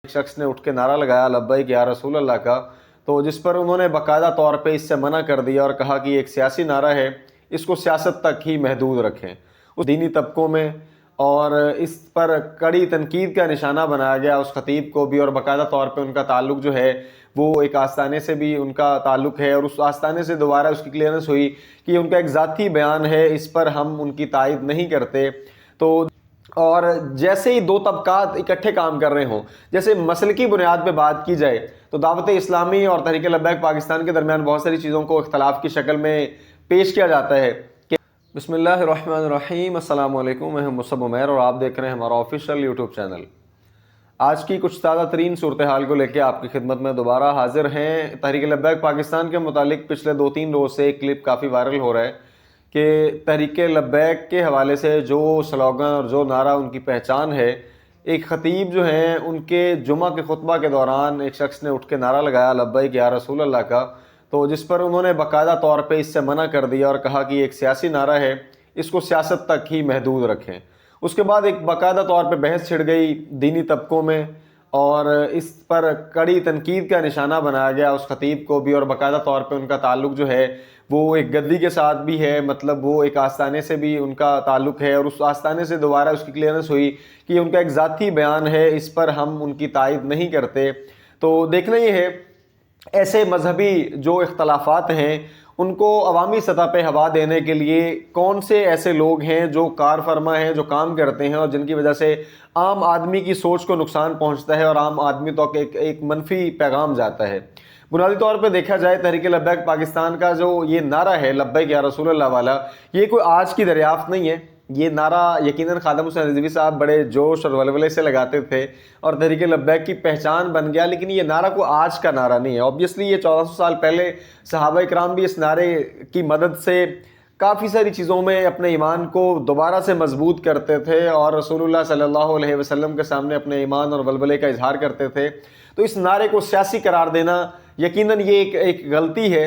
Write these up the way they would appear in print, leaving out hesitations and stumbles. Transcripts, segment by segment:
ایک شخص نے اٹھ کے نعرہ لگایا لبیک یا رسول اللہ کا، تو جس پر انہوں نے باقاعدہ طور پہ اس سے منع کر دیا اور کہا کہ یہ ایک سیاسی نعرہ ہے، اس کو سیاست تک ہی محدود رکھیں۔ اس دینی طبقوں میں اور اس پر کڑی تنقید کا نشانہ بنایا گیا اس خطیب کو بھی، اور باقاعدہ طور پہ ان کا تعلق جو ہے وہ ایک آستانے سے بھی ان کا تعلق ہے، اور اس آستانے سے دوبارہ اس کی کلیئرنس ہوئی کہ یہ ان کا ایک ذاتی بیان ہے، اس پر ہم ان کی تائید نہیں کرتے۔ تو اور جیسے ہی دو طبقات اکٹھے کام کر رہے ہوں، جیسے مسلکی بنیاد پہ بات کی جائے تو دعوت اسلامی اور تحریک لبیک پاکستان کے درمیان بہت ساری چیزوں کو اختلاف کی شکل میں پیش کیا جاتا ہے کہ بسم اللہ الرحمن الرحیم، السلام علیکم، میں ہوں مصعب عمیر اور آپ دیکھ رہے ہیں ہمارا آفیشیل یوٹیوب چینل۔ آج کی کچھ تازہ ترین صورتحال کو لے کے آپ کی خدمت میں دوبارہ حاضر ہیں۔ تحریک لبیک پاکستان کے متعلق پچھلے 2-3 روز سے ایک کلپ کافی وائرل ہو رہا ہے کہ تحریک لبیک کے حوالے سے جو سلوگن اور جو نعرہ ان کی پہچان ہے، ایک خطیب جو ہیں ان کے جمعہ کے خطبہ کے دوران ایک شخص نے اٹھ کے نعرہ لگایا لبیک یا رسول اللہ کا، تو جس پر انہوں نے باقاعدہ طور پہ اس سے منع کر دیا اور کہا کہ یہ ایک سیاسی نعرہ ہے، اس کو سیاست تک ہی محدود رکھیں۔ اس کے بعد ایک باقاعدہ طور پہ بحث چھڑ گئی دینی طبقوں میں، اور اس پر کڑی تنقید کا نشانہ بنایا گیا اس خطیب کو بھی، اور باقاعدہ طور پہ ان کا تعلق جو ہے وہ ایک گدی کے ساتھ بھی ہے، مطلب وہ ایک آستانے سے بھی ان کا تعلق ہے، اور اس آستانے سے دوبارہ اس کی کلیئرنس ہوئی کہ یہ ان کا ایک ذاتی بیان ہے، اس پر ہم ان کی تائید نہیں کرتے۔ تو دیکھنا یہ ہے ایسے مذہبی جو اختلافات ہیں ان کو عوامی سطح پہ ہوا دینے کے لیے کون سے ایسے لوگ ہیں جو کار فرما ہیں، جو کام کرتے ہیں، اور جن کی وجہ سے عام آدمی کی سوچ کو نقصان پہنچتا ہے اور عام آدمی تک ایک منفی پیغام جاتا ہے۔ بنیادی طور پہ دیکھا جائے تحریک لبیک پاکستان کا جو یہ نعرہ ہے لبیک یا رسول اللہ والا، یہ کوئی آج کی دریافت نہیں ہے۔ یہ نعرہ یقیناً خادم حسین رضوی صاحب بڑے جوش اور ولولے سے لگاتے تھے اور تحریک لبیک کی پہچان بن گیا، لیکن یہ نعرہ کوئی آج کا نعرہ نہیں ہے۔ اوبیسلی یہ 1400 سال پہلے صحابہ کرام بھی اس نعرے کی مدد سے کافی ساری چیزوں میں اپنے ایمان کو دوبارہ سے مضبوط کرتے تھے اور رسول اللہ صلی اللہ علیہ وسلم کے سامنے اپنے ایمان اور ولولے کا اظہار کرتے تھے۔ تو اس نعرے کو سیاسی قرار دینا یقیناً یہ ایک غلطی ہے،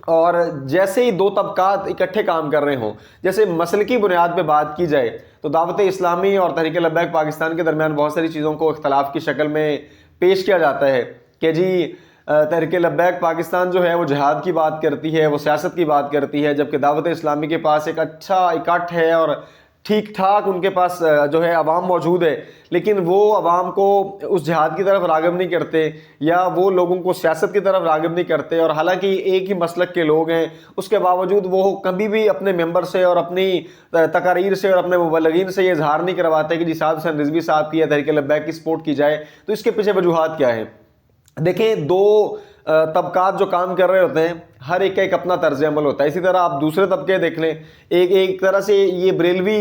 اور جیسے ہی دو طبقات اکٹھے کام کر رہے ہوں، جیسے مسلکی بنیاد پہ بات کی جائے تو دعوت اسلامی اور تحریک لبیک پاکستان کے درمیان بہت ساری چیزوں کو اختلاف کی شکل میں پیش کیا جاتا ہے کہ جی تحریک لبیک پاکستان جو ہے وہ جہاد کی بات کرتی ہے، وہ سیاست کی بات کرتی ہے، جبکہ دعوت اسلامی کے پاس ایک اچھا اکٹھ ہے اور ٹھیک ٹھاک ان کے پاس جو ہے عوام موجود ہے، لیکن وہ عوام کو اس جہاد کی طرف راغب نہیں کرتے یا وہ لوگوں کو سیاست کی طرف راغب نہیں کرتے، اور حالانکہ ایک ہی مسلک کے لوگ ہیں، اس کے باوجود وہ کبھی بھی اپنے ممبر سے اور اپنی تقاریر سے اور اپنے مبلغین سے یہ اظہار نہیں کرواتے کہ جی صاحب حسین رضوی صاحب کی یا تحریک لبیک کی سپورٹ کی جائے۔ تو اس کے پیچھے وجوہات کیا ہیں؟ دیکھیں، دو طبقات جو کام کر رہے ہوتے ہیں، ہر ایک کا ایک اپنا طرز عمل ہوتا ہے۔ اسی طرح آپ دوسرے طبقے دیکھ لیں، ایک طرح سے یہ بریلوی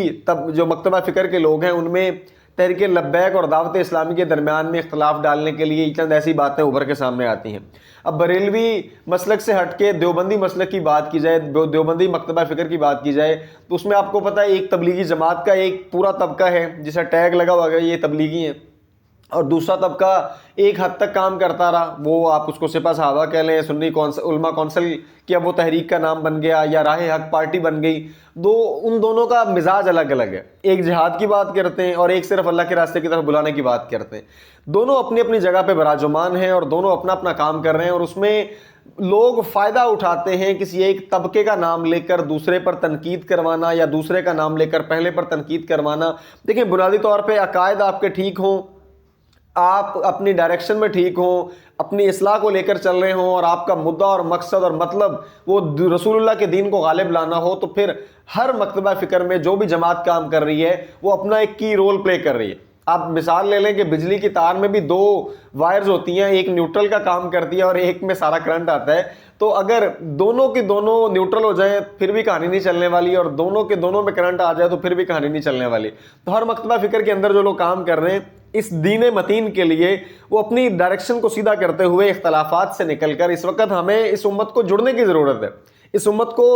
جو مکتبہ فکر کے لوگ ہیں، ان میں تحریک لبیک اور دعوت اسلامی کے درمیان میں اختلاف ڈالنے کے لیے چند ایسی باتیں ابھر کے سامنے آتی ہیں۔ اب بریلوی مسلک سے ہٹ کے دیوبندی مسلک کی بات کی جائے، دیوبندی مکتبہ فکر کی بات کی جائے، تو اس میں آپ کو پتہ ہے ایک تبلیغی جماعت کا ایک پورا طبقہ ہے جسے ٹیگ لگا ہوا ہے یہ تبلیغی ہیں، اور دوسرا طبقہ ایک حد تک کام کرتا رہا، وہ آپ اس کو سپہ صحابہ کہہ لیں، سنی علماء کونسل کی اب وہ تحریک کا نام بن گیا، یا راہ حق پارٹی بن گئی۔ ان دونوں کا مزاج الگ الگ ہے، ایک جہاد کی بات کرتے ہیں اور ایک صرف اللہ کے راستے کی طرف بلانے کی بات کرتے ہیں۔ دونوں اپنی اپنی جگہ پہ براجمان ہیں اور دونوں اپنا اپنا کام کر رہے ہیں، اور اس میں لوگ فائدہ اٹھاتے ہیں کسی ایک طبقے کا نام لے کر دوسرے پر تنقید کروانا، یا دوسرے کا نام لے کر پہلے پر تنقید کروانا۔ دیکھیں، بنیادی طور پہ عقائد آپ کے ٹھیک ہوں، آپ اپنی ڈائریکشن میں ٹھیک ہوں، اپنی اصلاح کو لے کر چل رہے ہوں، اور آپ کا مدعا اور مقصد اور مطلب وہ رسول اللہ کے دین کو غالب لانا ہو، تو پھر ہر مکتبہ فکر میں جو بھی جماعت کام کر رہی ہے وہ اپنا ایک کی رول پلے کر رہی ہے۔ آپ مثال لے لیں کہ بجلی کی تار میں بھی 2 وائرز ہوتی ہیں، ایک نیوٹرل کا کام کرتی ہے اور ایک میں سارا کرنٹ آتا ہے۔ تو اگر دونوں کی دونوں نیوٹرل ہو جائیں پھر بھی کہانی نہیں چلنے والی، اور دونوں کے دونوں میں کرنٹ آ جائے تو پھر بھی کہانی نہیں چلنے والی۔ تو ہر مکتبہ فکر کے اندر جو لوگ کام کر رہے ہیں اس دین متین کے لیے، وہ اپنی ڈائریکشن کو سیدھا کرتے ہوئے اختلافات سے نکل کر اس وقت ہمیں اس امت کو جڑنے کی ضرورت ہے۔ اس امت کو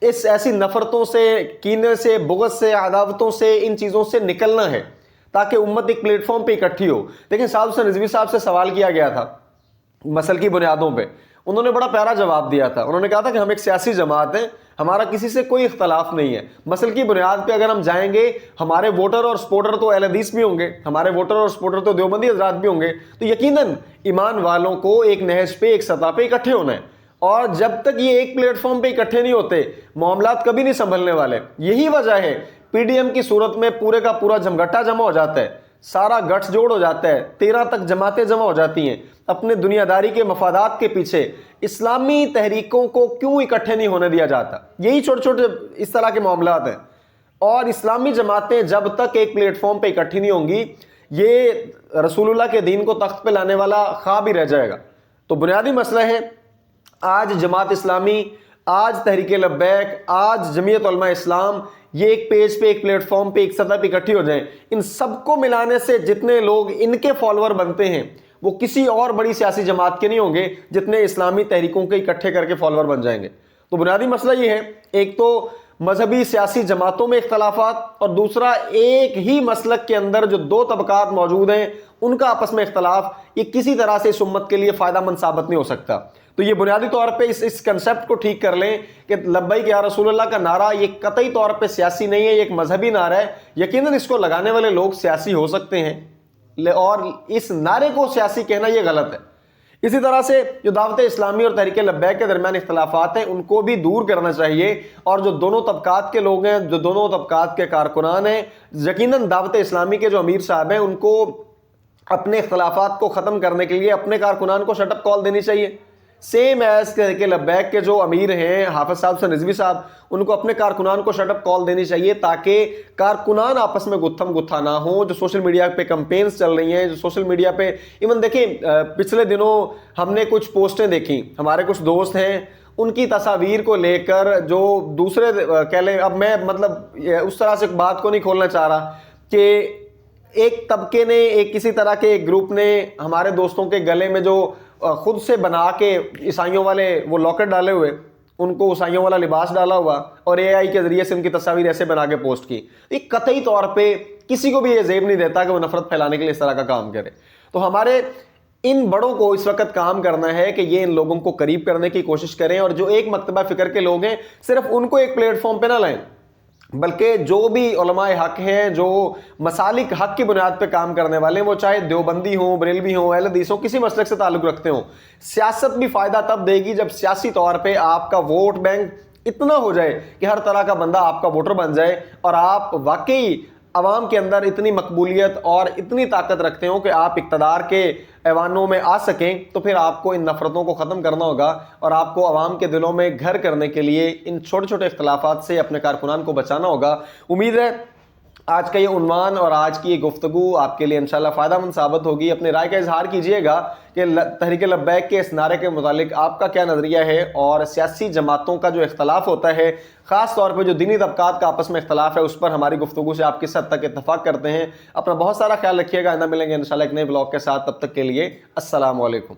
اس ایسی نفرتوں سے، کینے سے، بغض سے، عداوتوں سے، ان چیزوں سے نکلنا ہے تاکہ امت ایک پلیٹ فارم پہ اکٹھی ہو۔ دیکھیں، صاحب حسین رضوی صاحب سے سوال کیا گیا تھا مسل کی بنیادوں پہ، انہوں نے بڑا پیارا جواب دیا تھا۔ انہوں نے کہا تھا کہ ہم ایک سیاسی جماعت ہیں، ہمارا کسی سے کوئی اختلاف نہیں ہے. مسل کی بنیاد پہ اگر ہم جائیں گے, ہمارے ووٹر اور سپورٹر تو اہل حدیث بھی ہوں گے, ہمارے ووٹر اور سپورٹر تو دیوبندی حضرات بھی ہوں گے, تو یقیناً ایمان والوں کو ایک نہج پہ, ایک سطح پہ اکٹھے ہونا ہے. اور جب تک یہ ایک پلیٹ فارم پہ اکٹھے نہیں ہوتے, معاملات کبھی نہیں سنبھلنے والے. یہی وجہ ہے پی ڈی ایم کی صورت میں پورے کا پورا جمگٹا جمع ہو جاتا ہے, سارا گٹھ جوڑ ہو جاتا ہے, 13 تک جماعتیں جمع ہو جاتی ہیں اپنے دنیا داری کے مفادات کے پیچھے. اسلامی تحریکوں کو کیوں اکٹھے نہیں ہونے دیا جاتا؟ یہی چھوٹے چھوٹے اس طرح کے معاملات ہیں. اور اسلامی جماعتیں جب تک ایک پلیٹ فارم پہ اکٹھی نہیں ہوں گی, یہ رسول اللہ کے دین کو تخت پہ لانے والا خواب ہی رہ جائے گا. تو بنیادی مسئلہ ہے, آج جماعت اسلامی, آج تحریک لبیک, آج جمعیت علماء اسلام, یہ ایک پیج پہ, ایک پلیٹ فارم پہ, ایک سطح پہ اکٹھی ہو جائیں. ان سب کو ملانے سے جتنے لوگ ان کے فالوور بنتے ہیں وہ کسی اور بڑی سیاسی جماعت کے نہیں ہوں گے جتنے اسلامی تحریکوں کے اکٹھے کر کے فالوور بن جائیں گے. تو بنیادی مسئلہ یہ ہے, ایک تو مذہبی سیاسی جماعتوں میں اختلافات, اور دوسرا ایک ہی مسلک کے اندر جو 2 طبقات موجود ہیں ان کا آپس میں اختلاف. یہ کسی طرح سے اس امت کے لیے فائدہ مند ثابت نہیں ہو سکتا. تو یہ بنیادی طور پہ اس کنسپٹ کو ٹھیک کر لیں کہ لبیک یا رسول اللہ کا نعرہ یہ قطعی طور پہ سیاسی نہیں ہے, یہ ایک مذہبی نعرہ ہے. یقیناً اس کو لگانے والے لوگ سیاسی ہو سکتے ہیں, اور اس نعرے کو سیاسی کہنا یہ غلط ہے. اسی طرح سے جو دعوت اسلامی اور تحریک لبیک کے درمیان اختلافات ہیں ان کو بھی دور کرنا چاہیے, اور جو دونوں طبقات کے لوگ ہیں, جو دونوں طبقات کے کارکنان ہیں, یقیناً دعوت اسلامی کے جو امیر صاحب ہیں ان کو اپنے اختلافات کو ختم کرنے کے لیے اپنے کارکنان کو شٹ اپ کال دینی چاہیے. سیم ایز تحریک لبیک کے جو امیر ہیں حافظ صاحب سے نظوی صاحب, ان کو اپنے کارکنان کو شٹ اپ کال دینی چاہیے تاکہ کارکنان آپس میں گتھم گتھا نہ ہوں. جو سوشل میڈیا پہ کمپینز چل رہی ہیں, جو سوشل میڈیا پہ ایون دیکھیں پچھلے دنوں ہم نے کچھ پوسٹیں دیکھیں, ہمارے کچھ دوست ہیں ان کی تصاویر کو لے کر جو دوسرے کہہ لیں, اب میں مطلب اس طرح سے بات کو نہیں کھولنا چاہ رہا کہ ایک طبقے نے, ایک کسی طرح کے ایک گروپ نے ہمارے دوستوں کے گلے میں جو خود سے بنا کے عیسائیوں والے وہ لاکٹ ڈالے ہوئے, ان کو عیسائیوں والا لباس ڈالا ہوا اور اے آئی کے ذریعے سے ان کی تصاویر ایسے بنا کے پوسٹ کی. یہ قطعی طور پہ کسی کو بھی یہ زیب نہیں دیتا کہ وہ نفرت پھیلانے کے لیے اس طرح کا کام کرے. تو ہمارے ان بڑوں کو اس وقت کام کرنا ہے کہ یہ ان لوگوں کو قریب کرنے کی کوشش کریں, اور جو ایک مکتبہ فکر کے لوگ ہیں صرف ان کو ایک پلیٹ فارم پہ نہ لائیں, بلکہ جو بھی علماء حق ہیں, جو مسالک حق کی بنیاد پہ کام کرنے والے ہیں, وہ چاہے دیوبندی ہوں, بریلوی ہوں, اہل حدیث ہوں, کسی مسلک سے تعلق رکھتے ہوں. سیاست بھی فائدہ تب دے گی جب سیاسی طور پہ آپ کا ووٹ بینک اتنا ہو جائے کہ ہر طرح کا بندہ آپ کا ووٹر بن جائے, اور آپ واقعی عوام کے اندر اتنی مقبولیت اور اتنی طاقت رکھتے ہوں کہ آپ اقتدار کے ایوانوں میں آ سکیں. تو پھر آپ کو ان نفرتوں کو ختم کرنا ہوگا, اور آپ کو عوام کے دلوں میں گھر کرنے کے لیے ان چھوٹے چھوٹے اختلافات سے اپنے کارکنان کو بچانا ہوگا. امید ہے آج کا یہ عنوان اور آج کی یہ گفتگو آپ کے لیے انشاءاللہ فائدہ مند ثابت ہوگی. اپنے رائے کا اظہار کیجئے گا کہ تحریک لبیک کے اس نعرے کے متعلق آپ کا کیا نظریہ ہے, اور سیاسی جماعتوں کا جو اختلاف ہوتا ہے, خاص طور پہ جو دینی طبقات کا آپس میں اختلاف ہے, اس پر ہماری گفتگو سے آپ کس حد تک اتفاق کرتے ہیں. اپنا بہت سارا خیال رکھیے گا. آئندہ ملیں گے انشاءاللہ ایک نئے بلاگ کے ساتھ. تب تک کے لیے السلام علیکم.